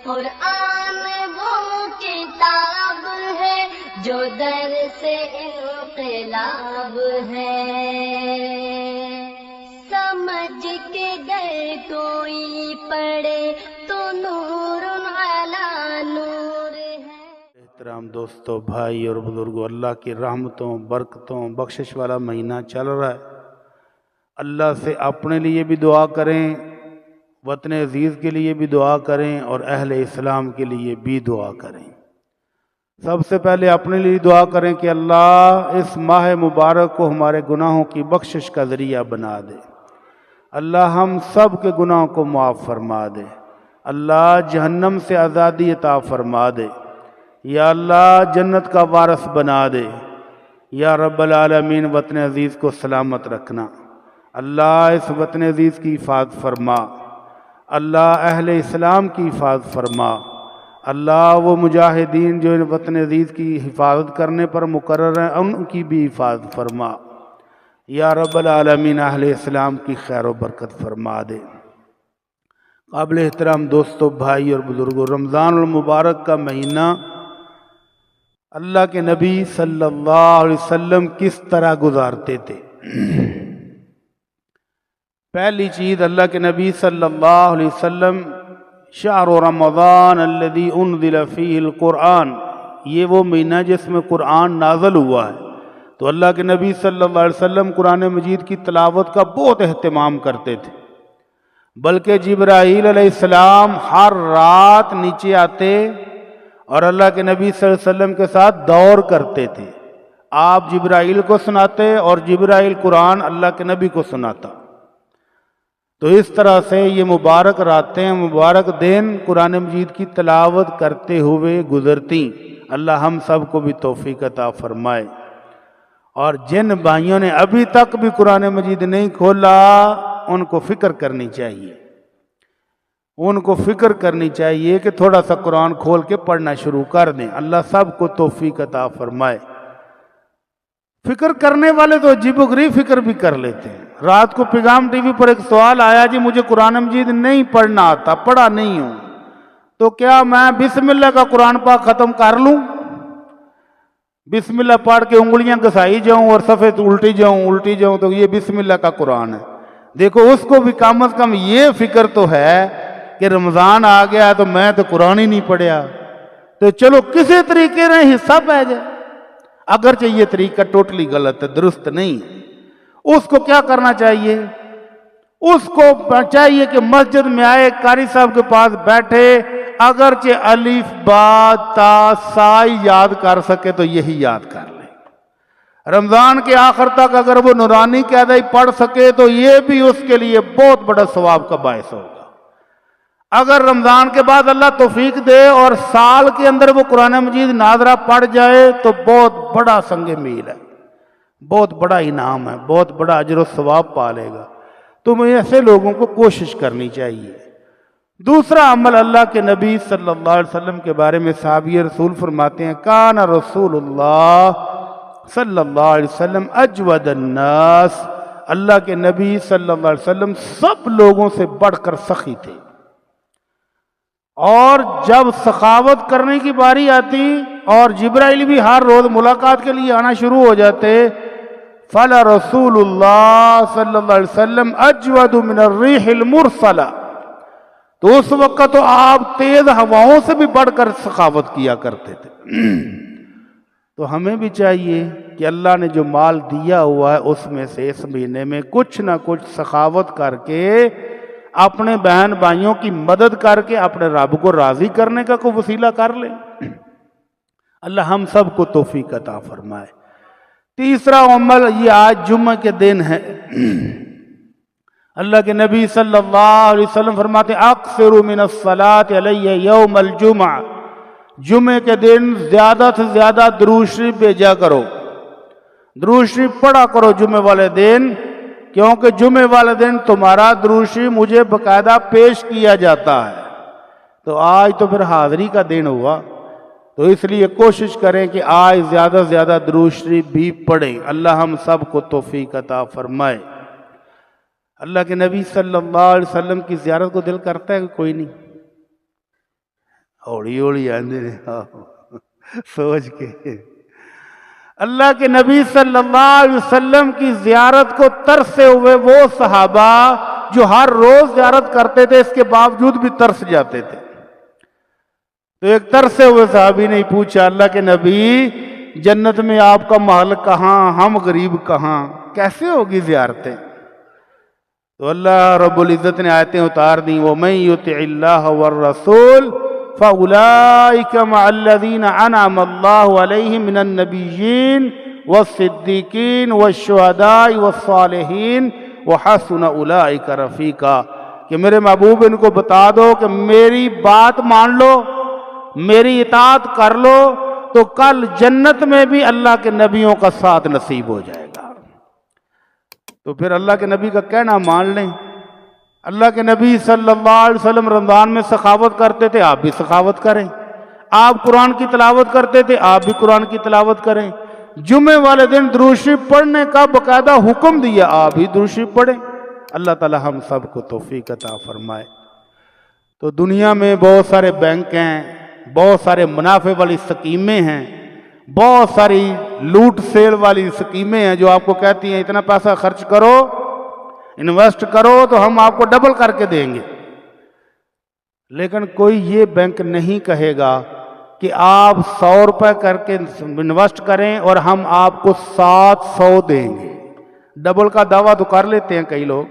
قرآن وہ کتاب ہے جو در سے انقلاب ہے، سمجھ کے گر کوئی پڑھے تو نور علی نور ہے۔ احترام دوستو، بھائی اور بزرگوں، اللہ کی رحمتوں، برکتوں، بخشش والا مہینہ چل رہا ہے۔ اللہ سے اپنے لیے بھی دعا کریں، وطن عزیز کے لیے بھی دعا کریں، اور اہل اسلام کے لیے بھی دعا کریں۔ سب سے پہلے اپنے لیے دعا کریں کہ اللہ اس ماہ مبارک کو ہمارے گناہوں کی بخشش کا ذریعہ بنا دے، اللہ ہم سب کے گناہوں کو معاف فرما دے، اللہ جہنم سے آزادی عطا فرما دے، یا اللہ جنت کا وارث بنا دے، یا رب العالمین وطن عزیز کو سلامت رکھنا، اللہ اس وطن عزیز کی حفاظت فرما، اللہ اہل اسلام کی حفاظت فرما، اللہ وہ مجاہدین جو ان وطن عزیز کی حفاظت کرنے پر مقرر ہیں ان کی بھی حفاظت فرما، یا رب العالمین اہل اسلام کی خیر و برکت فرما دے۔ قابل احترام دوستو، بھائی اور بزرگوں، رمضان المبارک کا مہینہ اللہ کے نبی صلی اللہ علیہ وسلم کس طرح گزارتے تھے؟ پہلی چیز، اللہ کے نبی صلی اللہ علیہ وسلم شہر رمضان الذی انزل فیہ القرآن، یہ وہ مہینہ جس میں قرآن نازل ہوا ہے، تو اللہ کے نبی صلی اللہ علیہ وسلم قرآن مجید کی تلاوت کا بہت اہتمام کرتے تھے، بلکہ جبرائیل علیہ السلام ہر رات نیچے آتے اور اللہ کے نبی صلی اللہ علیہ وسلم کے ساتھ دور کرتے تھے، آپ جبرائیل کو سناتے اور جبرائیل قرآن اللہ کے نبی کو سناتا۔ تو اس طرح سے یہ مبارک راتیں، مبارک دن قرآن مجید کی تلاوت کرتے ہوئے گزرتی۔ اللہ ہم سب کو بھی توفیق عطا فرمائے۔ اور جن بھائیوں نے ابھی تک بھی قرآن مجید نہیں کھولا ان کو فکر کرنی چاہیے، ان کو فکر کرنی چاہیے کہ تھوڑا سا قرآن کھول کے پڑھنا شروع کر دیں۔ اللہ سب کو توفیق عطا فرمائے۔ فکر کرنے والے تو عجیب و غریب فکر بھی کر لیتے ہیں۔ رات کو پیغام ٹی وی پر ایک سوال آیا، جی مجھے قرآن مجید نہیں پڑھنا آتا، پڑھا نہیں ہوں، تو کیا میں بسم اللہ کا قرآن پاک ختم کر لوں؟ بسم اللہ پڑھ کے انگلیاں گھسائی جاؤں اور صفحے الٹی جاؤں تو یہ بسم اللہ کا قرآن ہے؟ دیکھو اس کو بھی کم از کم یہ فکر تو ہے کہ رمضان آ گیا تو میں تو قرآن ہی نہیں پڑھیا، تو چلو کسی طریقے سے حصہ پہ جائے، اگرچہ یہ طریقہ ٹوٹلی غلط ہے، درست نہیں۔ اس کو کیا کرنا چاہیے؟ اس کو چاہیے کہ مسجد میں آئے، قاری صاحب کے پاس بیٹھے، اگرچہ الف با تا سا یاد کر سکے تو یہی یاد کر لے۔ رمضان کے آخر تک اگر وہ نورانی قاعدہ پڑھ سکے تو یہ بھی اس کے لیے بہت بڑا ثواب کا باعث ہوگا۔ اگر رمضان کے بعد اللہ توفیق دے اور سال کے اندر وہ قرآن مجید ناظرہ پڑھ جائے تو بہت بڑا سنگ میل ہے، بہت بڑا انعام ہے، بہت بڑا اجر و ثواب پا لے گا۔ تو ایسے لوگوں کو کوشش کرنی چاہیے۔ دوسرا عمل، اللہ کے نبی صلی اللہ علیہ وسلم کے بارے میں صحابی رسول فرماتے ہیں، کان رسول اللہ صلی اللہ علیہ وسلم اجود الناس، اللہ کے نبی صلی اللہ علیہ وسلم سب لوگوں سے بڑھ کر سخی تھے، اور جب سخاوت کرنے کی باری آتی اور جبرائیل بھی ہر روز ملاقات کے لیے آنا شروع ہو جاتے، فلا رسول اللہ صلی اللہ علیہ وسلم اجود من الریح المرسلہ، تو اس وقت تو آپ تیز ہواؤں سے بھی بڑھ کر سخاوت کیا کرتے تھے۔ تو ہمیں بھی چاہیے کہ اللہ نے جو مال دیا ہوا ہے اس میں سے اس مہینے میں کچھ نہ کچھ سخاوت کر کے اپنے بہن بھائیوں کی مدد کر کے اپنے رب کو راضی کرنے کا کوئی وسیلہ کر لیں۔ اللہ ہم سب کو توفیق عطا فرمائے۔ تیسرا عمل، یہ آج جمعہ کے دن ہے، اللہ کے نبی صلی اللہ علیہ وسلم فرماتے ہیں، اکثر من الصلاۃ علیہ یوم الجمعہ، جمعے کے دن زیادہ سے زیادہ درود شریف بھیجا کرو، درود شریف پڑھا کرو جمعے والے دن، کیونکہ جمعے والے دن تمہارا درود شریف مجھے باقاعدہ پیش کیا جاتا ہے۔ تو آج تو پھر حاضری کا دن ہوا، تو اس لیے کوشش کریں کہ آج زیادہ سے زیادہ درود شریف بھی پڑھیں۔ اللہ ہم سب کو توفیق عطا فرمائے۔ اللہ کے نبی صلی اللہ علیہ وسلم کی زیارت کو دل کرتا ہے کہ کوئی نہیں؟ ہولی ہولی آندے نے سوچ کے اللہ کے نبی صلی اللہ علیہ وسلم کی زیارت کو ترسے ہوئے وہ صحابہ جو ہر روز زیارت کرتے تھے اس کے باوجود بھی ترس جاتے تھے. تو ایک ترسے ہوئے صحابی نے پوچھا اللہ کے نبی جنت میں آپ کا محل کہاں، ہم غریب کہاں، کیسے ہوگی زیارتیں؟ تو اللہ رب العزت نے آیتیں اتار دیں وَمَن يُطِعِ اللَّهَ وَالرَّسُولَ فَأُولَئِكَ مَعَ الَّذِينَ أَنْعَمَ اللَّهُ عَلَيْهِم مِّنَ النَّبِيِّينَ وَالصِّدِّيقِينَ وَالشُّهَدَاءِ وَالصَّالِحِينَ وَحَسُنَ أُولَئِكَ رَفِيقًا کہ میرے محبوب ان کو بتا دو کہ میری بات مان لو، میری اطاعت کر لو تو کل جنت میں بھی اللہ کے نبیوں کا ساتھ نصیب ہو جائے گا. تو پھر اللہ کے نبی کا کہنا مان لیں. اللہ کے نبی صلی اللہ علیہ وسلم رمضان میں سخاوت کرتے تھے، آپ بھی سخاوت کریں. آپ قرآن کی تلاوت کرتے تھے، آپ بھی قرآن کی تلاوت کریں. جمعے والے دن درود شریف پڑھنے کا باقاعدہ حکم دیا، آپ بھی درود شریف پڑھیں. اللہ تعالی ہم سب کو توفیق عطا فرمائے. تو دنیا میں بہت سارے بینک ہیں، بہت سارے منافع والی سکیمیں ہیں، بہت ساری لوٹ سیل والی سکیمیں ہیں جو آپ کو کہتی ہیں اتنا پیسہ خرچ کرو، انویسٹ کرو تو ہم آپ کو ڈبل کر کے دیں گے. لیکن کوئی یہ بینک نہیں کہے گا کہ آپ 100 روپے کر کے انویسٹ کریں اور ہم آپ کو 700 دیں گے. ڈبل کا دعویٰ تو کر لیتے ہیں کئی لوگ،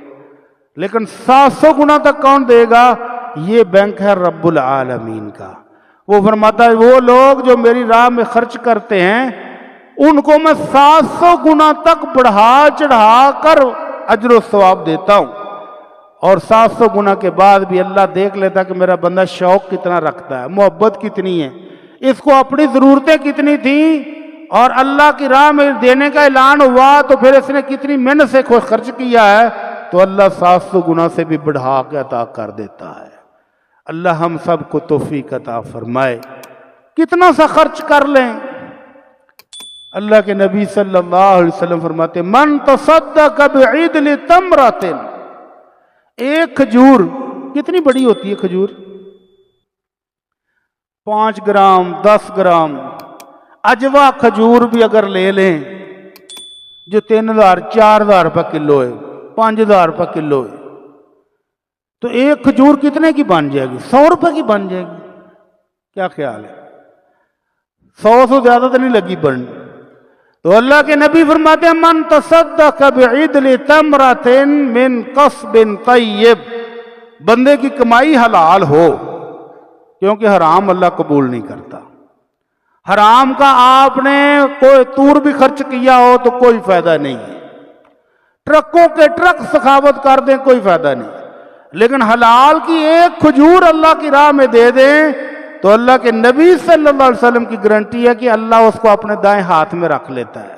لیکن 700 گنا تک کون دے گا؟ یہ بینک ہے رب العالمین کا. وہ فرماتا ہے وہ لوگ جو میری راہ میں خرچ کرتے ہیں ان کو میں 700 گنا تک بڑھا چڑھا کر اجر و ثواب دیتا ہوں. اور 700 گنا کے بعد بھی اللہ دیکھ لیتا کہ میرا بندہ شوق کتنا رکھتا ہے، محبت کتنی ہے، اس کو اپنی ضرورتیں کتنی تھیں اور اللہ کی راہ میں دینے کا اعلان ہوا تو پھر اس نے کتنی محنت سے خرچ کیا ہے، تو اللہ 700 گنا سے بھی بڑھا کے عطا کر دیتا ہے. اللہ ہم سب کو توفیق عطا فرمائے. کتنا سا خرچ کر لیں. اللہ کے نبی صلی اللہ علیہ وسلم فرماتے من تصدق بعدل تمرۃ، ایک کھجور کتنی بڑی ہوتی ہے کھجور؟ 5 گرام 10 گرام. اجوا کھجور بھی اگر لے لیں جو 3000 4000 روپے کلو ہے، 5000 روپے کلو ہے، تو ایک کھجور کتنے کی بن جائے گی؟ 100 روپے کی بن جائے گی. کیا خیال ہے؟ 100 سے زیادہ تو نہیں لگی بن. تو اللہ کے نبی فرماتے ہیں من تصدق بعدل تمرۃ من قصب طیب، بندے کی کمائی حلال ہو، کیونکہ حرام اللہ قبول نہیں کرتا. حرام کا آپ نے کوئی تور بھی خرچ کیا ہو تو کوئی فائدہ نہیں ہے. ٹرکوں کے ٹرک سخاوت کر دیں کوئی فائدہ نہیں. لیکن حلال کی ایک کھجور اللہ کی راہ میں دے دیں تو اللہ کے نبی صلی اللہ علیہ وسلم کی گارنٹی ہے کہ اللہ اس کو اپنے دائیں ہاتھ میں رکھ لیتا ہے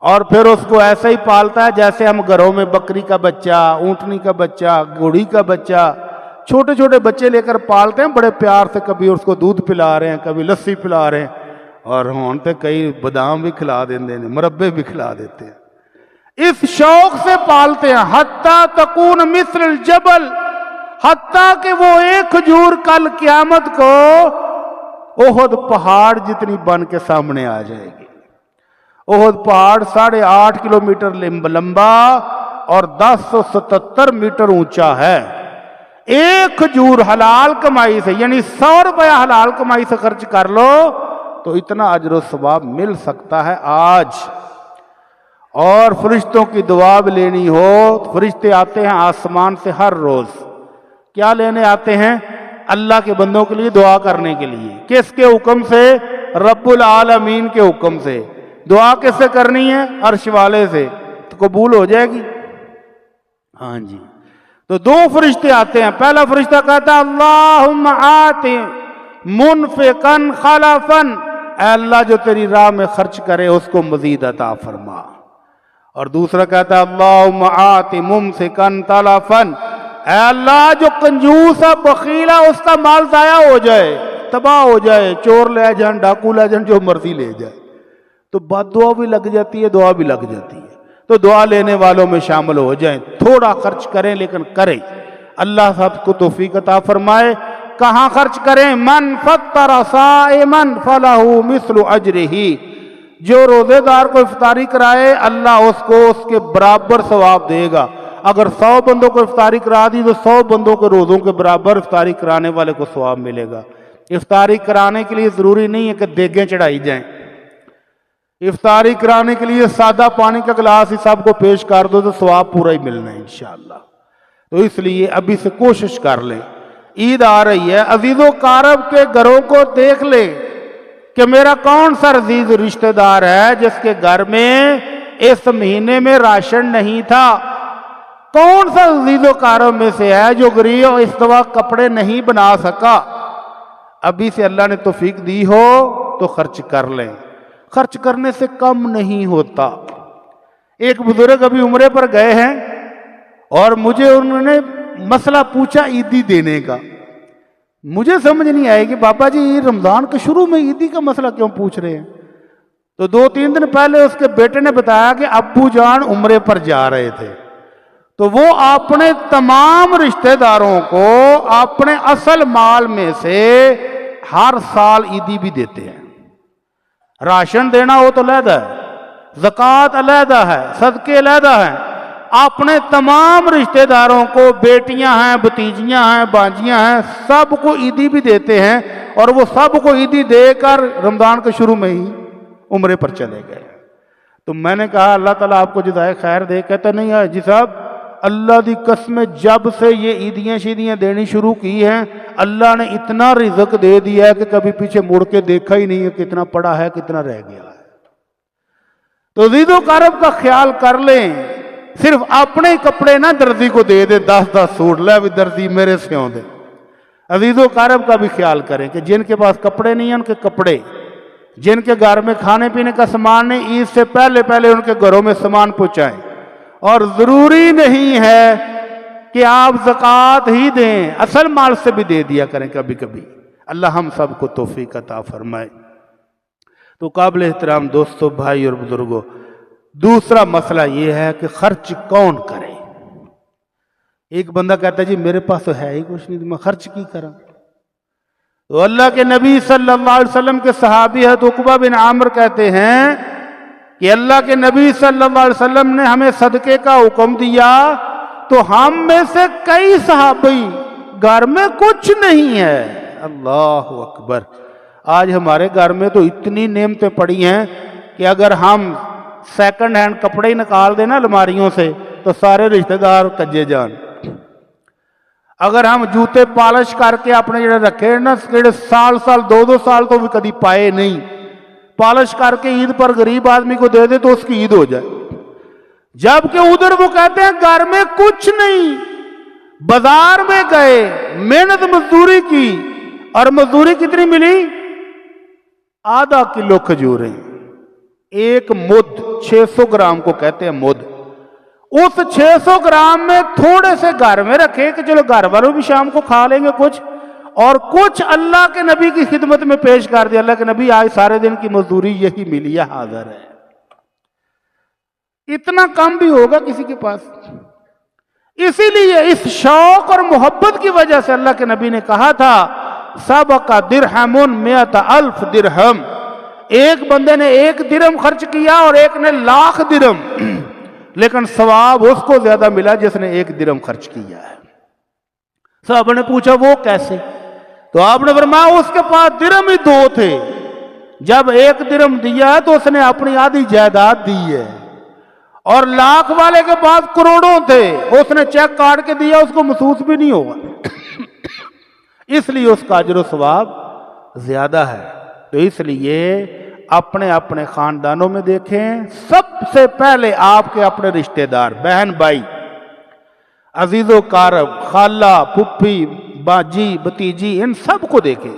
اور پھر اس کو ایسا ہی پالتا ہے جیسے ہم گھروں میں بکری کا بچہ، اونٹنی کا بچہ، گھوڑی کا بچہ، چھوٹے چھوٹے بچے لے کر پالتے ہیں بڑے پیار سے. کبھی اس کو دودھ پلا رہے ہیں، کبھی لسی پلا رہے ہیں، اور ہون تے کئی بادام بھی کھلا دیتے ہیں، مربے بھی کھلا دیتے ہیں. اس شوق سے پالتے ہیں حتیٰ تکون مثل الجبل، حتیٰ کہ وہ ایک کھجور کل قیامت کو احد پہاڑ جتنی بن کے سامنے آ جائے گی. احد پہاڑ 8.5 کلومیٹر لمبا اور 1077 میٹر اونچا ہے. ایک کھجور حلال کمائی سے، یعنی 100 روپیہ حلال کمائی سے خرچ کر لو تو اتنا اجر و ثواب مل سکتا ہے آج. اور فرشتوں کی دعا بھی لینی ہو، فرشتے آتے ہیں آسمان سے ہر روز. کیا لینے آتے ہیں؟ اللہ کے بندوں کے لیے دعا کرنے کے لیے. کس کے حکم سے؟ رب العالمین کے حکم سے. دعا کس سے کرنی ہے؟ عرش والے سے. تو قبول ہو جائے گی. ہاں جی. تو 2 فرشتے آتے ہیں. پہلا فرشتہ کہتا ہے اللہم آت منفقا خلفا، اے اللہ جو تیری راہ میں خرچ کرے اس کو مزید عطا فرما. اور دوسرا کہتا ہے اللہم آت ممسکا تلفا، اے اللہ جو کنجوس ہے بخیل ہے اس کا مال ضائع ہو جائے، تباہ ہو جائے، چور لے جائیں، ڈاکو لے جائیں، جو مرضی لے جائے. تو بد دعا بھی لگ جاتی ہے، دعا بھی لگ جاتی ہے. تو دعا لینے والوں میں شامل ہو جائیں. تھوڑا خرچ کریں لیکن کریں. اللہ سب کو توفیق عطا فرمائے. کہاں خرچ کریں؟ من فطر صائما فلہ مثل اجرہ، جو روزے دار کو افطاری کرائے اللہ اس کو اس کے برابر ثواب دے گا۔ اگر 100 بندوں کو افطاری کرا دی تو 100 بندوں کے روزوں کے برابر افطاری کرانے والے کو ثواب ملے گا۔ افطاری کرانے کے لیے ضروری نہیں ہے کہ دیگیں چڑھائی جائیں، افطاری کرانے کے لیے سادہ پانی کا گلاس ہی سب کو پیش کر دو تو ثواب پورا ہی ملنا ہے انشاءاللہ۔ تو اس لیے ابھی سے کوشش کر لیں، عید آ رہی ہے، عزیز و اقارب کے گھروں کو دیکھ لیں کہ میرا کون سا عزیز رشتہ دار ہے جس کے گھر میں اس مہینے میں راشن نہیں تھا، کون سا عزیز و اقارب میں سے ہے جو غریب اور اس دفعہ کپڑے نہیں بنا سکا۔ ابھی سے اللہ نے توفیق دی ہو تو خرچ کر لیں، خرچ کرنے سے کم نہیں ہوتا۔ ایک بزرگ ابھی عمرے پر گئے ہیں اور مجھے انہوں نے مسئلہ پوچھا عیدی دینے کا، مجھے سمجھ نہیں آئے کہ بابا جی رمضان کے شروع میں عیدی کا مسئلہ کیوں پوچھ رہے ہیں؟ تو 2-3 دن پہلے اس کے بیٹے نے بتایا کہ ابو جان عمرے پر جا رہے تھے، تو وہ اپنے تمام رشتہ داروں کو اپنے اصل مال میں سے ہر سال عیدی بھی دیتے ہیں۔ راشن دینا ہو تو علیحدہ ہے، زکوٰۃ علیحدہ ہے، صدقے علیحدہ ہیں، اپنے تمام رشتہ داروں کو، بیٹیاں ہیں، بھتیجیاں ہیں، بانجیاں ہیں، سب کو عیدی بھی دیتے ہیں، اور وہ سب کو عیدی دے کر رمضان کے شروع میں ہی عمرے پر چلے گئے۔ تو میں نے کہا اللہ تعالیٰ آپ کو جزائے خیر دے، کہتا نہیں ہے جی صاحب، اللہ دی قسم جب سے یہ عیدیاں شیدیاں دینی شروع کی ہیں اللہ نے اتنا رزق دے دیا ہے کہ کبھی پیچھے مڑ کے دیکھا ہی نہیں ہے کتنا پڑا ہے کتنا رہ گیا ہے۔ تو عزیز و اقارب کا خیال کر لیں، صرف اپنے کپڑے نہ درزی کو دے دے 10 سوٹ، لے بھی درزی میرے سیوں دے۔ عزیز و اقارب کا بھی خیال کریں کہ جن کے پاس کپڑے نہیں ہیں ان کے کپڑے، جن کے گھر میں کھانے پینے کا سامان نہیں، عید سے پہلے ان کے گھروں میں سامان پہنچائیں۔ اور ضروری نہیں ہے کہ آپ زکوٰۃ ہی دیں، اصل مال سے بھی دے دیا کریں کبھی کبھی۔ اللہ ہم سب کو توفیق عطا فرمائے۔ تو قابل احترام دوستو، بھائی اور بزرگوں، دوسرا مسئلہ یہ ہے کہ خرچ کون کرے۔ ایک بندہ کہتا ہے جی میرے پاس تو ہے ہی کچھ نہیں، میں خرچ کی کروں؟ تو اللہ کے نبی صلی اللہ علیہ وسلم کے صحابی حضرت عقبہ بن عامر کہتے ہیں کہ اللہ کے نبی صلی اللہ علیہ وسلم نے ہمیں صدقے کا حکم دیا تو ہم میں سے کئی صحابی گھر میں کچھ نہیں ہے۔ اللہ اکبر! آج ہمارے گھر میں تو اتنی نعمتیں پڑی ہیں کہ اگر ہم سیکنڈ ہینڈ کپڑے ہی نکال دیں نا الماریوں سے تو سارے رشتہ دار کجے جان۔ اگر ہم جوتے پالش کر کے اپنے جڑے رکھے نا سال 2 سال تو بھی کدی پائے نہیں، پالش کر کے عید پر غریب آدمی کو دے دے تو اس کی عید ہو جائے، جبکہ ادھر وہ کہتے ہیں گھر میں کچھ نہیں۔ بازار میں گئے، محنت مزدوری کی، اور مزدوری کتنی ملی؟ آدھا کلو کھجوریں، 1 مد 600 گرام کو کہتے ہیں مد۔ اس 600 گرام میں تھوڑے سے گھر میں رکھے کہ چلو گھر والوں بھی شام کو کھا لیں گے کچھ، اور کچھ اللہ کے نبی کی خدمت میں پیش کر دیا۔ اللہ کے نبی آج سارے دن کی مزدوری یہی ملی ہے، حاضر ہے۔ اتنا کم بھی ہوگا کسی کے پاس؟ اسی لیے اس شوق اور محبت کی وجہ سے اللہ کے نبی نے کہا تھا سبق درہم 100,000 درہم، ایک بندے نے 1 درہم خرچ کیا اور ایک نے 1,00,000 درہم، لیکن ثواب اس کو زیادہ ملا جس نے 1 درہم خرچ کیا ہے۔ صحابہ نے پوچھا وہ کیسے؟ تو آپ نے فرمایا اس کے پاس درہم ہی 2 تھے، جب 1 درہم دیا تو اس نے اپنی آدھی جائیداد دی ہے، اور 1,00,000 والے کے پاس کروڑوں تھے، اس نے چیک کاٹ کے دیا، اس کو محسوس بھی نہیں ہوگا، اس لیے اس کا اجر و ثواب زیادہ ہے۔ تو اس لیے اپنے اپنے خاندانوں میں دیکھیں، سب سے پہلے آپ کے اپنے رشتہ دار، بہن بھائی، عزیز و اقارب، خالہ، پھپھی، باجی، بھتیجی، ان سب کو دیکھیں۔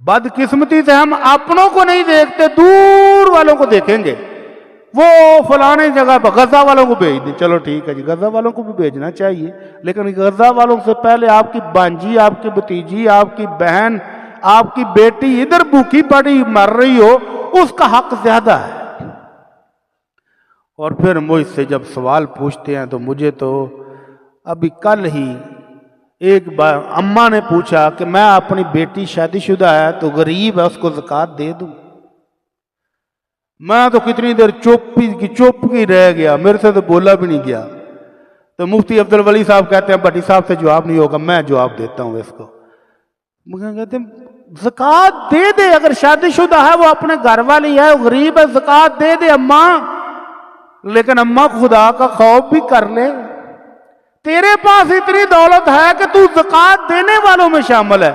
بدقسمتی سے ہم اپنوں کو نہیں دیکھتے، دور والوں کو دیکھیں گے، وہ فلانے جگہ پر غزہ والوں کو بھیج دیں، چلو ٹھیک ہے جی، غزہ والوں کو بھی بھیجنا چاہیے، لیکن غزہ والوں سے پہلے آپ کی بانجی، آپ کی بھتیجی، آپ کی بہن، آپ کی بیٹی ادھر بھوکی پڑی مر رہی ہو، اس کا حق زیادہ ہے۔ اور پھر مجھ سے جب سوال پوچھتے ہیں تو مجھے تو ابھی کل ہی ایک بار اماں نے پوچھا کہ میں اپنی بیٹی شادی شدہ ہے تو غریب ہے، اس کو زکوٰۃ دے دوں؟ میں تو کتنی دیر چپ کی رہ گیا، میرے سے تو بولا بھی نہیں گیا۔ تو مفتی عبد الولی صاحب کہتے ہیں بھٹی صاحب سے جواب نہیں ہوگا، میں جواب دیتا ہوں اس کو۔ کہتے ہیں زکوٰۃ دے دے، اگر شادی شدہ ہے وہ اپنے گھر والی ہے، غریب ہے، زکوٰۃ دے دے اماں، لیکن اماں خدا کا خوف بھی کر لے۔ تیرے پاس اتنی دولت ہے کہ تو زکوٰۃ دینے والوں میں شامل ہے،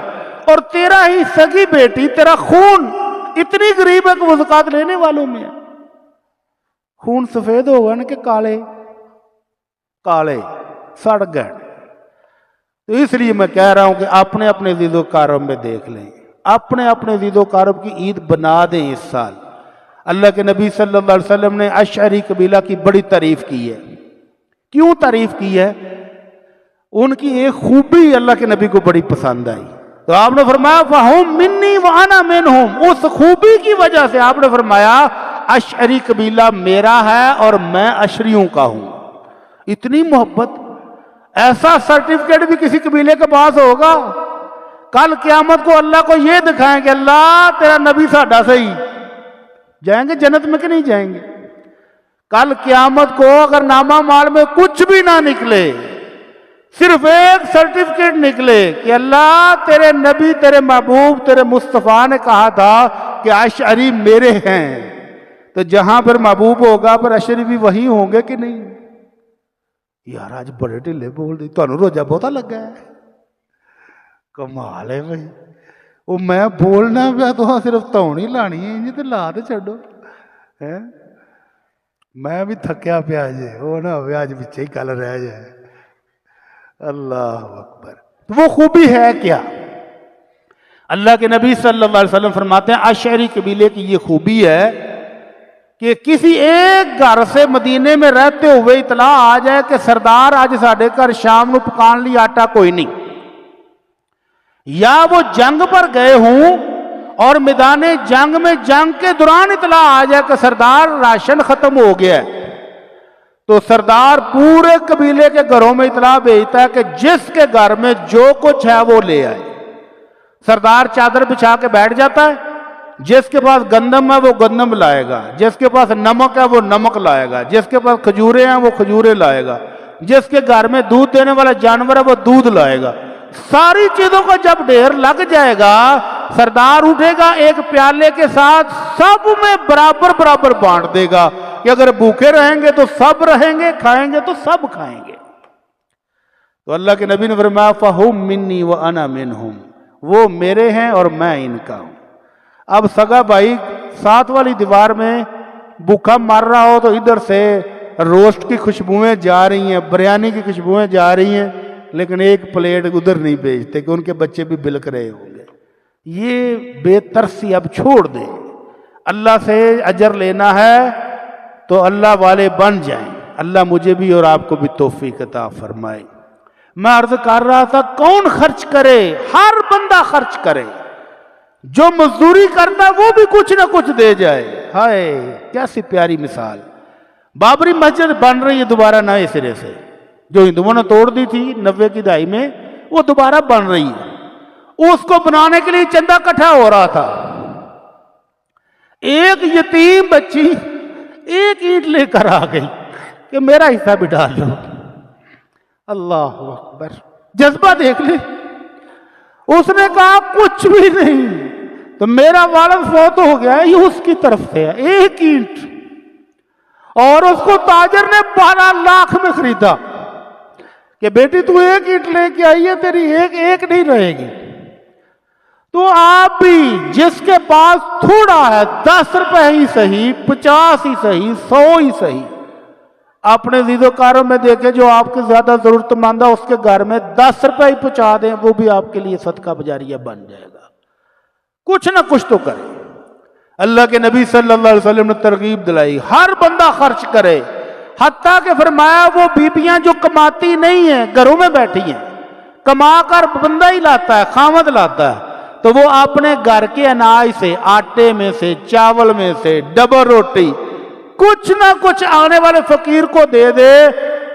اور تیرا ہی سگی بیٹی، تیرا خون اتنی غریب ہے کہ وہ زکوٰۃ لینے والوں میں ہے۔ خون سفید ہوگا نا کہ کالے کالے سڑ گئے۔ تو اس لیے میں کہہ رہا ہوں کہ اپنے اپنے زید و کارب میں دیکھ لیں، اپنے اپنے زید و کارب کی عید بنا دیں اس سال۔ اللہ کے نبی صلی اللہ علیہ وسلم نے اشعری قبیلہ کی بڑی تعریف کی ہے۔ کیوں تعریف کی ہے؟ ان کی ایک خوبی اللہ کے نبی کو بڑی پسند آئی، تو آپ نے فرمایا فَهُمْ مِنِّي وَأَنَا مِنْهُمْ۔ اس خوبی کی وجہ سے آپ نے فرمایا اشعری قبیلہ میرا ہے اور میں اشریوں کا ہوں۔ اتنی محبت، ایسا سرٹیفکیٹ بھی کسی قبیلے کے پاس ہوگا؟ کل قیامت کو اللہ کو یہ دکھائیں کہ اللہ تیرا نبی ساڈا صحیح، جائیں گے جنت میں کہ نہیں جائیں گے؟ کل قیامت کو اگر نامہ مال میں کچھ بھی نہ نکلے، صرف ایک سرٹیفکیٹ نکلے کہ اللہ تیرے نبی، تیرے محبوب، تیرے مصطفیٰ نے کہا تھا کہ اشعری میرے ہیں، تو جہاں پھر محبوب ہوگا پھر اشعری بھی وہی ہوں گے کہ نہیں؟ یار آج بڑے ڈھلے بول دی، تانوں روزہ بہتا لگا ہے، کمال ہے بھائی۔ وہ میں بولنا پیا تو صرف تونی لانی ہے، انج تے لا تے چھڈو ہے۔ میں بھی تھکیا پیا جے، وہ نہ ہوئے آج بچے ہی کل رہ جائے۔ اللہ اکبر۔ تو وہ خوبی ہے کیا؟ اللہ کے نبی صلی اللہ علیہ وسلم فرماتے ہیں اشعری قبیلے کی یہ خوبی ہے کہ کسی ایک گھر سے مدینے میں رہتے ہوئے اطلاع آ جائے کہ سردار آج ساڈے گھر شام نو پکان لی آٹا کوئی نہیں، یا وہ جنگ پر گئے ہوں اور میدان جنگ میں جنگ کے دوران اطلاع آ جائے کہ سردار راشن ختم ہو گیا ہے، تو سردار پورے قبیلے کے گھروں میں اطلاع بھیجتا ہے کہ جس کے گھر میں جو کچھ ہے وہ لے آئے۔ سردار چادر بچھا کے بیٹھ جاتا ہے، جس کے پاس گندم ہے وہ گندم لائے گا، جس کے پاس نمک ہے وہ نمک لائے گا، جس کے پاس کھجورے ہیں وہ کھجورے لائے گا، جس کے گھر میں دودھ دینے والا جانور ہے وہ دودھ لائے گا۔ ساری چیزوں کا جب ڈھیر لگ جائے گا، سردار اٹھے گا ایک پیالے کے ساتھ سب میں برابر برابر بانٹ دے گا کہ اگر بھوکے رہیں گے تو سب رہیں گے، کھائیں گے تو سب کھائیں گے۔ تو اللہ کے نبی نے فرمایا فَهُمْ مِنِّي وَأَنَا مِنْهُمْ، وہ میرے ہیں اور میں ان کا ہوں۔ اب سگا بھائی ساتھ والی دیوار میں بھوکا مر رہا ہو تو ادھر سے روسٹ کی خوشبوئیں جا رہی ہیں، بریانی کی خوشبوئیں جا رہی ہیں، لیکن ایک پلیٹ ادھر نہیں بھیجتے کہ ان کے بچے بھی بلک رہے ہوں گے۔ یہ بے ترسی اب چھوڑ دیں، اللہ سے اجر لینا ہے تو اللہ والے بن جائیں۔ اللہ مجھے بھی اور آپ کو بھی توفیق عطا فرمائے۔ میں عرض کر رہا تھا کون خرچ کرے؟ ہر بندہ خرچ کرے، جو مزدوری کرتا ہے وہ بھی کچھ نہ کچھ دے جائے۔ ہائے کیسی پیاری مثال، بابری مسجد بن رہی ہے دوبارہ نئے سرے سے، جو ہندوؤں نے توڑ دی تھی 90 کی دہائی میں، وہ دوبارہ بن رہی ہے۔ اس کو بنانے کے لیے چندہ اکٹھا ہو رہا تھا، ایک یتیم بچی ایک اینٹ لے کر آ گئی کہ میرا حصہ بھی ڈال لو۔ اللہ اکبر، جذبہ دیکھ لے۔ اس نے کہا کچھ بھی نہیں، تو میرا والد فوت ہو گیا ہے، یہ اس کی طرف سے ہے، ایک اینٹ، اور اس کو تاجر نے 12 لاکھ میں خریدا کہ بیٹی تو ایک اینٹ لے کے آئی ہے، تیری ایک نہیں رہے گی۔ تو آپ بھی جس کے پاس تھوڑا ہے، 10 روپے ہی صحیح، 50 ہی صحیح، 100 ہی صحیح، اپنے زید و کاروں میں دیکھیں جو آپ کے زیادہ ضرورت مند ہے اس کے گھر میں 10 روپے ہی پہنچا دیں، وہ بھی آپ کے لیے صدقہ بجاریہ بن جائے گا۔ کچھ نہ کچھ تو کرے۔ اللہ کے نبی صلی اللہ علیہ وسلم نے ترغیب دلائی ہر بندہ خرچ کرے، حتیٰ کہ فرمایا وہ بیبیاں جو کماتی نہیں ہیں، گھروں میں بیٹھی ہیں، کما کر بندہ ہی لاتا ہے، خامد لاتا ہے، تو وہ اپنے گھر کے اناج سے، آٹے میں سے، چاول میں سے، ڈبل روٹی، کچھ نہ کچھ آنے والے فقیر کو دے دے۔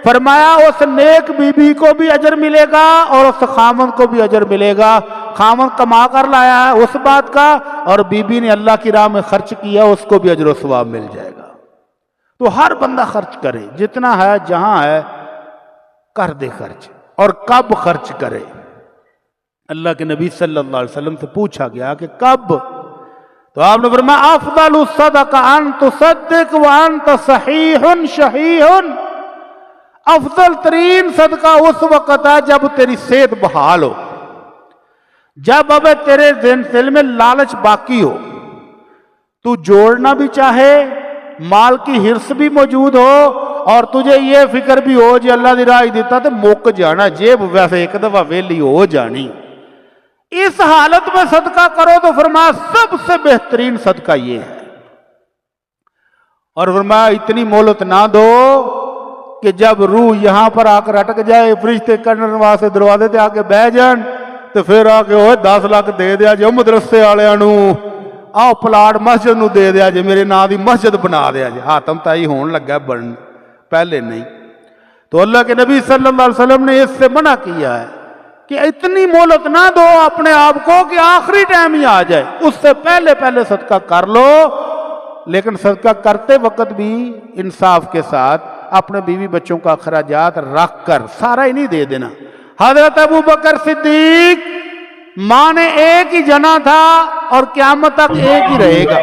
فرمایا اس نیک بیوی کو بھی اجر ملے گا اور اس خامن کو بھی اجر ملے گا. خامن کما کر لایا ہے اس بات کا، اور بیوی نے اللہ کی راہ میں خرچ کیا، اس کو بھی اجر و ثواب مل جائے گا. تو ہر بندہ خرچ کرے، جتنا ہے جہاں ہے کر دے خرچ. اور کب خرچ کرے؟ اللہ کے نبی صلی اللہ علیہ وسلم سے پوچھا گیا کہ کب؟ تو آپ نے فرمایا افضل الصدقہ ان تصدق وانت صحیح شحیح. افضل ترین صدقہ اس وقت ہے جب تیری صحت بحال ہو، جب اب تیرے دل میں لالچ باقی ہو، تو جوڑنا بھی چاہے، مال کی ہرس بھی موجود ہو، اور تجھے یہ فکر بھی ہو جی اللہ دی راہ دیتا تو موک جانا، جیب ویسے ایک دفعہ ویلی ہو جانی. اس حالت میں صدقہ کرو تو فرمایا سب سے بہترین صدقہ یہ ہے. اور فرمایا اتنی مہلت نہ دو کہ جب روح یہاں پر آ کر اٹک جائے، فرشتے کرنے واسطے دروازے تے آ کے بہ جان، تو پھر آ کے اوے 10 لاکھ دے دیا جی مدرسے والوں نو، آؤ پلاٹ مسجد نو دے دیا جی، میرے نام دی مسجد بنا دیا جی. حاتم تائی ہون لگا بن، پہلے نہیں. تو اللہ کے نبی صلی اللہ علیہ وسلم نے اس سے منع کیا ہے کہ اتنی مہلت نہ دو اپنے آپ کو کہ آخری ٹائم ہی آ جائے، اس سے پہلے صدقہ کر لو. لیکن صدقہ کرتے وقت بھی انصاف کے ساتھ اپنے بیوی بچوں کا اخراجات رکھ کر، سارا ہی نہیں دے دینا. حضرت ابو بکر صدیق ماں نے ایک ہی جنا تھا اور قیامت تک ایک ہی رہے گا،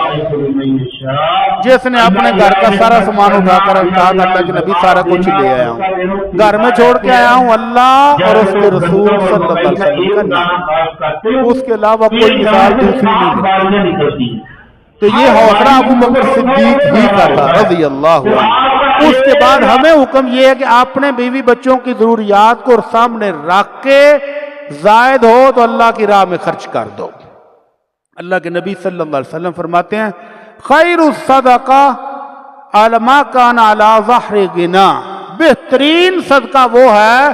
جس نے اپنے گھر کا سارا سامان اٹھا کر کہا اللہ کے نبی سارا کچھ لے آیا ہوں، گھر میں چھوڑ کے آیا ہوں اللہ اور اس کے رسول صلی اللہ علیہ وسلم کا نام، اس کے علاوہ کوئی مثال دوسری نہیں ملتی. تو یہ حوصلہ ابو بکر صدیق ہی کا تھا رضی اللہ عنہ. اس کے بعد ہمیں حکم یہ ہے کہ اپنے بیوی بچوں کی ضروریات کو سامنے رکھ کے زائد ہو تو اللہ کی راہ میں خرچ کر دو. اللہ کے نبی صلی اللہ علیہ وسلم فرماتے ہیں خیر الصدقہ علما کان علی ظہر غنا. بہترین صدقہ وہ ہے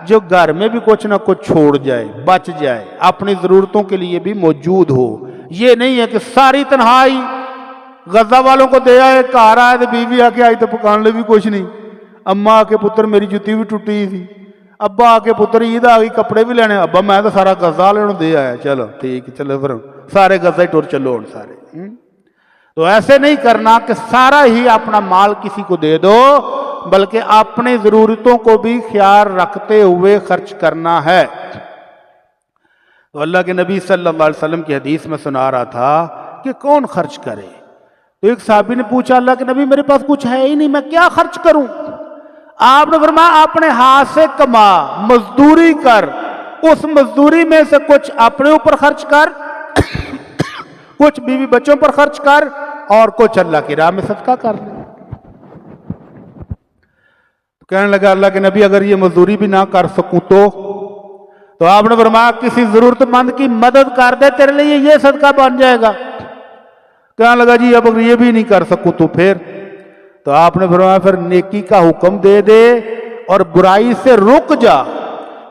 جو گھر میں بھی کچھ نہ کچھ چھوڑ جائے، بچ جائے، اپنی ضرورتوں کے لیے بھی موجود ہو. یہ نہیں ہے کہ ساری تنہائی غزہ والوں کو دے آئے، گھر آئے تو بیوی آ کے آئی تو پکان لے بھی کچھ نہیں، اماں آ کے پتر میری جتی بھی ٹوٹی تھی، ابا آ کے پتر عید آ گئی کپڑے بھی لینے، ابا میں تو سارا غزہ والے دے آیا، چلو ٹھیک چلو پھر سارے غزہ ہی ٹور چلو ہوں سارے. تو ایسے نہیں کرنا کہ سارا ہی اپنا مال کسی کو دے دو، بلکہ اپنی ضرورتوں کو بھی خیال رکھتے ہوئے خرچ کرنا ہے. تو اللہ کے نبی صلی اللہ علیہ وسلم کی حدیث میں سنا رہا تھا کہ کون خرچ کرے. تو ایک صحابی نے پوچھا اللہ کے نبی میرے پاس کچھ ہے ہی نہیں، میں کیا خرچ کروں؟ آپ نے فرمایا اپنے ہاتھ سے کما، مزدوری کر، اس مزدوری میں سے کچھ اپنے اوپر خرچ کر، کچھ بیوی بچوں پر خرچ کر، اور کچھ اللہ کی راہ میں صدقہ کر لے. کہنے لگا اللہ کے نبی اگر یہ مزدوری بھی نہ کر سکوں تو آپ نے فرمایا کسی ضرورت مند کی مدد کر دے، تیرے لیے یہ صدقہ بن جائے گا. کہنے لگا جی اب اگر یہ بھی نہیں کر سکوں تو آپ نے فرمایا پھر نیکی کا حکم دے دے اور برائی سے رک جا،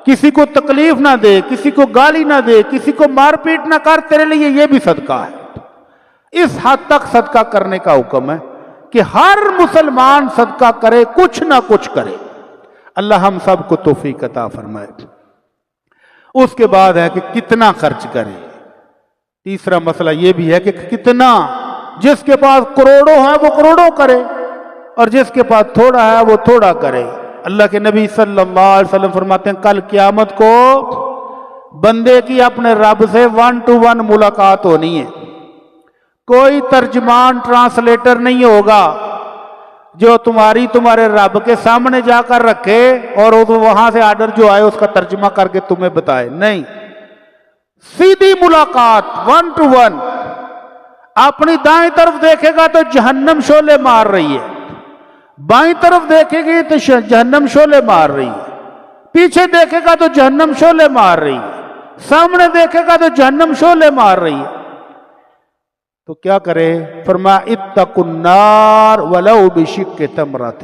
کسی کو تکلیف نہ دے، کسی کو گالی نہ دے، کسی کو مار پیٹ نہ کر، تیرے لیے یہ بھی صدقہ ہے. اس حد تک صدقہ کرنے کا حکم ہے کہ ہر مسلمان صدقہ کرے، کچھ نہ کچھ کرے. اللہ ہم سب کو توفیق عطا فرمائے. اس کے بعد ہے کہ کتنا خرچ کرے. تیسرا مسئلہ یہ بھی ہے کہ کتنا، جس کے پاس کروڑوں ہے وہ کروڑوں کرے اور جس کے پاس تھوڑا ہے وہ تھوڑا کرے. اللہ کے نبی صلی اللہ علیہ وسلم فرماتے ہیں کل قیامت کو بندے کی اپنے رب سے 1 to 1 ملاقات ہونی ہے. کوئی ترجمان ٹرانسلیٹر نہیں ہوگا جو تمہارے رب کے سامنے جا کر رکھے اور وہاں سے آرڈر جو آئے اس کا ترجمہ کر کے تمہیں بتائے. نہیں، سیدھی ملاقات 1 to 1. اپنی دائیں طرف دیکھے گا تو جہنم شعلے مار رہی ہے، بائیں طرف دیکھے گی تو جہنم شعلے مار رہی ہے، پیچھے دیکھے گا تو جہنم شعلے مار رہی ہے، سامنے دیکھے گا تو جہنم شعلے مار رہی ہے. تو کیا کرے؟ فرمایا اتقوا النار ولو بشق تمرۃ.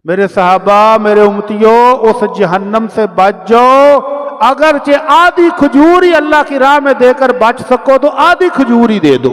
میرے صحابہ، میرے امتیوں، اس جہنم سے بچ جاؤ. اگرچہ آدھی کھجور ہی اللہ کی راہ میں دے کر بچ سکو تو آدھی کھجور ہی دے دو.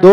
2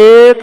1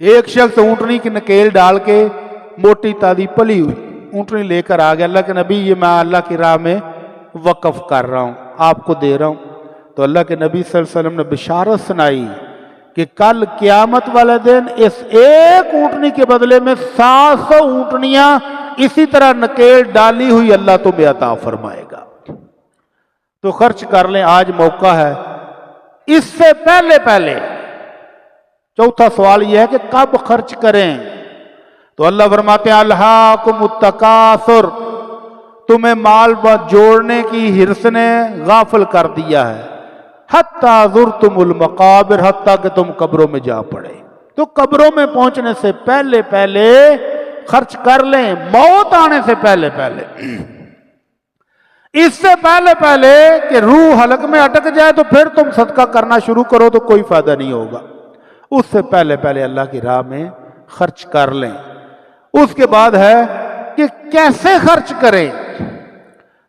ایک شخص اونٹنی کی نکیل ڈال کے موٹی تازی پلی ہوئی اونٹنی لے کر آ گیا، اللہ کے نبی یہ میں اللہ کی راہ میں وقف کر رہا ہوں، آپ کو دے رہا ہوں۔ تو اللہ کے نبی صلی اللہ علیہ وسلم نے بشارت سنائی کہ کل قیامت والے دن اس ایک اونٹنی کے بدلے میں 700 اونٹنیاں اسی طرح نکیل ڈالی ہوئی اللہ تمہیں عطا فرمائے گا۔ تو خرچ کر لیں، آج موقع ہے۔ اس سے پہلے چوتھا سوال یہ ہے کہ کب خرچ کریں؟ تو اللہ فرماتے ہیں الہاکم التکاثر، تمہیں مال جوڑنے کی حرص نے غافل کر دیا ہے، حتی زرتم المقابر، حتیٰ کہ تم قبروں میں جا پڑے۔ تو قبروں میں پہنچنے سے پہلے خرچ کر لیں، موت آنے سے پہلے اس سے پہلے کہ روح حلق میں اٹک جائے تو پھر تم صدقہ کرنا شروع کرو تو کوئی فائدہ نہیں ہوگا۔ اس سے پہلے اللہ کی راہ میں خرچ کر لیں۔ اس کے بعد ہے کہ کیسے خرچ کریں؟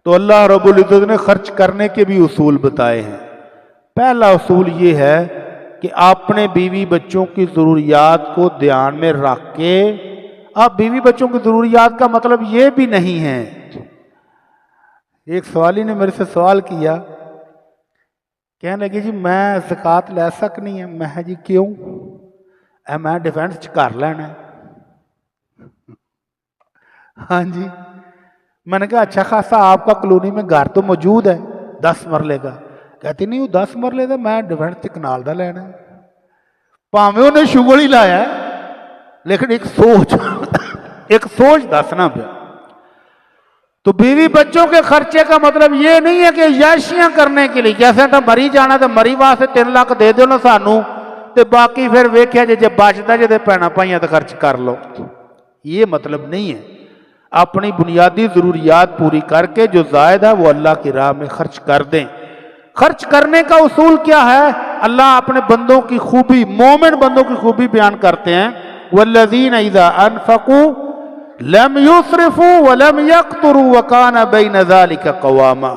تو اللہ رب العزت نے خرچ کرنے کے بھی اصول بتائے ہیں۔ پہلا اصول یہ ہے کہ اپنے بیوی بچوں کی ضروریات کو دھیان میں رکھ کے، اب بیوی بچوں کی ضروریات کا مطلب یہ بھی نہیں ہے، ایک سوالی نے میرے سے سوال کیا، کہنے لگے جی میں زکوٰۃ لے سکنی ہے؟ میں جی کیوں؟ میں ڈیفینس کر لینا ہے۔ ہاں جی، میں نے کہا اچھا خاصا آپ کا کلونی میں گھر تو موجود ہے 10 مرلے کا؟ کہتی نہیں وہ 10 مرلے کا میں ڈیفینس کنال دا لینا ہے۔ پاویں انہیں شگل ہی لایا ہے لیکن ایک سوچ دسنا پیا۔ تو بیوی بچوں کے خرچے کا مطلب یہ نہیں ہے کہ یاشیاں کرنے کے لیے، جیسے تو مری جانا تو مری واسطے 3 لاکھ دے دو نا سانو تے باقی پھر ویکھیا جے بچتا جے پینا پائیاں تو خرچ کر لو، یہ مطلب نہیں ہے۔ اپنی بنیادی ضروریات پوری کر کے جو زائد ہے وہ اللہ کی راہ میں خرچ کر دیں۔ خرچ کرنے کا اصول کیا ہے؟ اللہ اپنے بندوں کی خوبی، مومن بندوں کی خوبی بیان کرتے ہیں، والذین اذا انفقوا لم یسرفوا ولم یقتروا وکان بین ذلک قواما،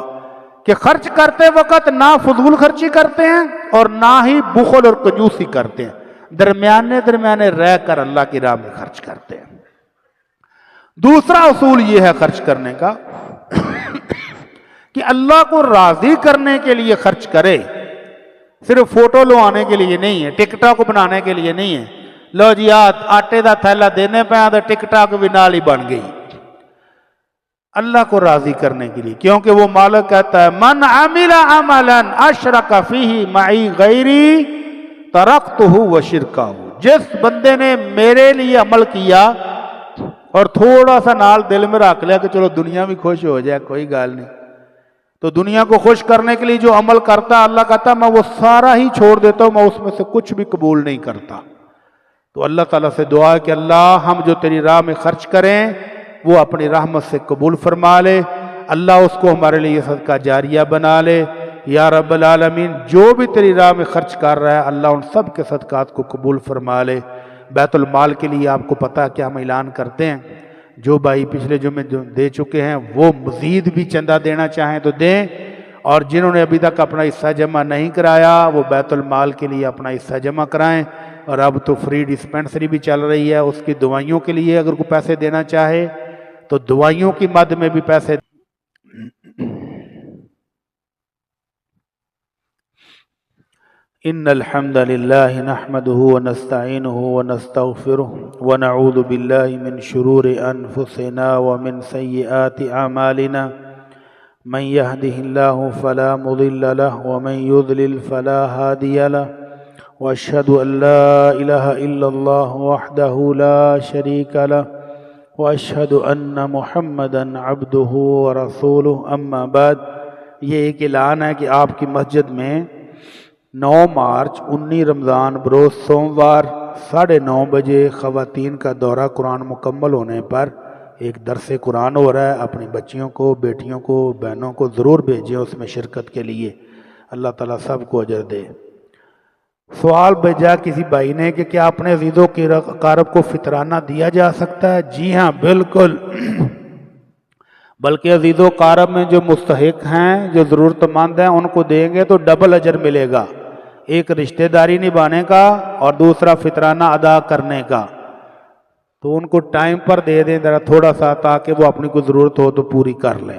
کہ خرچ کرتے وقت نہ فضول خرچی کرتے ہیں اور نہ ہی بخل اور کنجوسی کرتے ہیں، درمیانے رہ کر اللہ کی راہ میں خرچ کرتے ہیں۔ دوسرا اصول یہ ہے خرچ کرنے کا کہ اللہ کو راضی کرنے کے لیے خرچ کرے، صرف فوٹو لو آنے کے لیے نہیں ہے، ٹک ٹاک بنانے کے لیے نہیں ہے۔ لو جی آٹے دا تھیلا دینے پہ تو ٹک ٹاک بھی نال ہی بن گئی، اللہ کو راضی کرنے کے لیے، کیونکہ وہ مالک کہتا ہے من عمل عملا اشرک فیہ معی غیری ترکتہ وشرکہ، جس بندے نے میرے لیے عمل کیا اور تھوڑا سا نال دل میں رکھ لیا کہ چلو دنیا بھی خوش ہو جائے کوئی گال نہیں، تو دنیا کو خوش کرنے کے لیے جو عمل کرتا اللہ کہتا میں وہ سارا ہی چھوڑ دیتا ہوں، میں اس میں سے کچھ بھی قبول نہیں کرتا۔ تو اللہ تعالیٰ سے دعا ہے کہ اللہ ہم جو تیری راہ میں خرچ کریں وہ اپنی رحمت سے قبول فرما لے، اللہ اس کو ہمارے لیے صدقہ جاریہ بنا لے یا رب العالمین۔ جو بھی تیری راہ میں خرچ کر رہا ہے اللہ ان سب کے صدقات کو قبول فرما لے۔ بیت المال کے لیے آپ کو پتہ ہے کہ ہم اعلان کرتے ہیں، جو بھائی پچھلے جمعے دے چکے ہیں وہ مزید بھی چندہ دینا چاہیں تو دیں، اور جنہوں نے ابھی تک اپنا حصہ جمع نہیں کرایا وہ بیت المال کے لیے اپنا حصہ جمع کرائیں۔ اور اب تو فری ڈسپینسری بھی چل رہی ہے، اس کی دوائیوں کے لیے اگر کوئی پیسے دینا چاہے تو دوائیوں کی مد میں بھی پیسے۔ ان الحمد للہ نحمده ونستعینه ونستغفره ونعوذ باللہ من شرور انفسنا ومن سیئات اعمالنا، من يهده الله فلا مضل له ومن يضلل فلا هادي له، واشهد ان لا الہ الا اللہ وحدہ لا شریک له، واشهد ان محمدا عبدہ ورسولہ، اما بعد۔ یہ ایک اعلان ہے کہ آپ کی مسجد میں 9 مارچ 19 رمضان بروز سوموار 9:30 بجے خواتین کا دورہ قرآن مکمل ہونے پر ایک درس قرآن ہو رہا ہے۔ اپنی بچیوں کو، بیٹیوں کو، بہنوں کو ضرور بھیجیں اس میں شرکت کے لیے، اللہ تعالیٰ سب کو اجر دے۔ سوال بھیجا کسی بھائی نے کہ کیا اپنے عزیز و اقارب کو فطرانہ دیا جا سکتا ہے؟ جی ہاں بالکل، بلکہ عزیز و اقارب میں جو مستحق ہیں، جو ضرورت مند ہیں، ان کو دیں گے تو ڈبل اجر ملے گا۔ ایک رشتہ داری نبھانے کا اور دوسرا فطرانہ ادا کرنے کا، تو ان کو ٹائم پر دے دیں ذرا تھوڑا سا، تاکہ وہ اپنی کوئی ضرورت ہو تو پوری کر لیں۔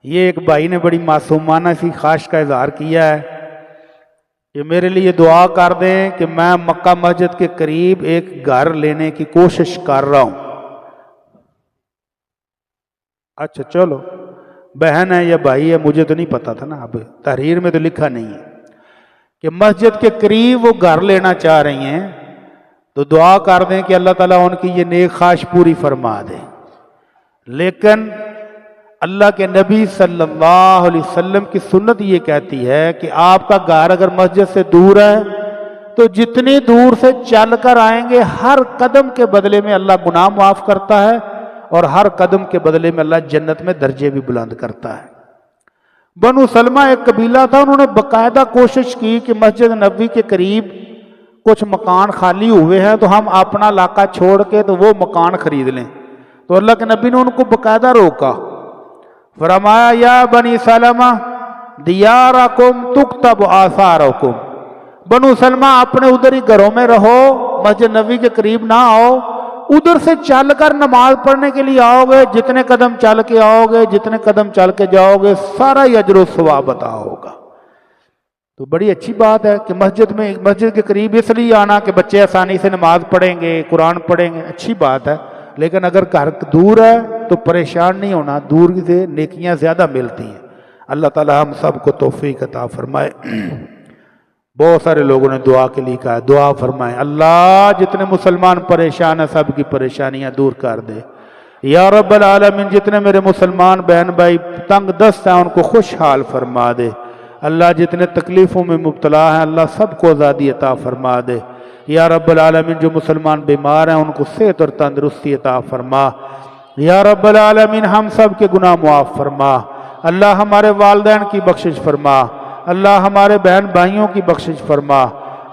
یہ ایک بھائی نے بڑی معصومانہ سی خواہش کا اظہار کیا ہے کہ میرے لیے دعا کر دیں کہ میں مکہ مسجد کے قریب ایک گھر لینے کی کوشش کر رہا ہوں۔ اچھا چلو، بہن ہے یا بھائی ہے مجھے تو نہیں پتا تھا نا، اب تحریر میں تو لکھا نہیں ہے کہ مسجد کے قریب وہ گھر لینا چاہ رہی ہیں، تو دعا کر دیں کہ اللہ تعالیٰ ان کی یہ نیک خواہش پوری فرما دے۔ لیکن اللہ کے نبی صلی اللہ علیہ وسلم کی سنت یہ کہتی ہے کہ آپ کا گھر اگر مسجد سے دور ہے تو جتنی دور سے چل کر آئیں گے ہر قدم کے بدلے میں اللہ گناہ معاف کرتا ہے، اور ہر قدم کے بدلے میں اللہ جنت میں درجے بھی بلند کرتا ہے۔ بنو سلمہ ایک قبیلہ تھا، انہوں نے باقاعدہ کوشش کی کہ مسجد نبوی کے قریب کچھ مکان خالی ہوئے ہیں تو ہم اپنا علاقہ چھوڑ کے تو وہ مکان خرید لیں، تو اللہ کے نبی نے ان کو باقاعدہ روکا، فرمایا یا بنی سلمہ دیارکم تکتب آثارکم، بنو سلمہ اپنے ادھر ہی گھروں میں رہو، مسجد نبوی کے قریب نہ آؤ، ادھر سے چل کر نماز پڑھنے کے لیے آؤ گے، جتنے قدم چل کے آؤ گے، جتنے قدم چل کے جاؤ گے، سارا ہی اجر و ثواب عطا ہوگا۔ تو بڑی اچھی بات ہے کہ مسجد کے قریب اس لیے آنا کہ بچے آسانی سے نماز پڑھیں گے، قرآن پڑھیں گے، اچھی بات ہے، لیکن اگر گھر دور ہے تو پریشان نہیں ہونا، دور سے نیکیاں زیادہ ملتی ہیں۔ اللہ تعالی ہم سب کو توفیق عطا فرمائے۔ بہت سارے لوگوں نے دعا کے لیے کہا، دعا فرمائیں اللہ جتنے مسلمان پریشان ہیں سب کی پریشانیاں دور کر دے یا رب العالمین، جتنے میرے مسلمان بہن بھائی تنگ دست ہیں ان کو خوشحال فرما دے اللہ، جتنے تکلیفوں میں مبتلا ہیں اللہ سب کو آزادی عطا فرما دے یا رب العالمین، جو مسلمان بیمار ہیں ان کو صحت اور تندرستی عطا فرما یا رب العالمین، ہم سب کے گناہ معاف فرما اللہ، ہمارے والدین کی بخشش فرما اللہ، ہمارے بہن بھائیوں کی بخشش فرما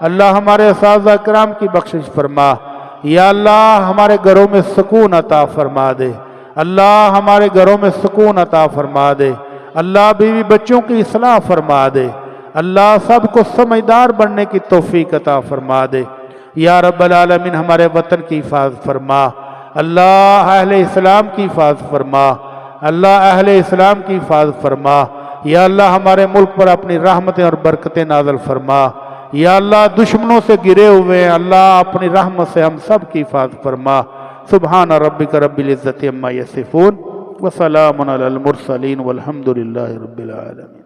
اللہ، ہمارے اساتذہ کرام کی بخشش فرما یا اللہ، ہمارے گھروں میں سکون عطا فرما دے اللہ، ہمارے گھروں میں سکون عطا فرما دے اللہ، بیوی بچوں کی اصلاح فرما دے اللہ، سب کو سمجھدار بننے کی توفیق عطا فرما دے یا رب العالمین، ہمارے وطن کی حفاظت فرما اللہ، اہل اسلام کی حفاظت فرما اللہ، اہل اسلام کی حفاظت فرما یا اللہ، ہمارے ملک پر اپنی رحمتیں اور برکتیں نازل فرما یا اللہ، دشمنوں سے گرے ہوئے ہیں اللہ، اپنی رحمت سے ہم سب کی حفاظت فرما۔ سبحان ربک رب العزت عما یصفون وسلام علی المرسلین والحمد للہ رب العالمین۔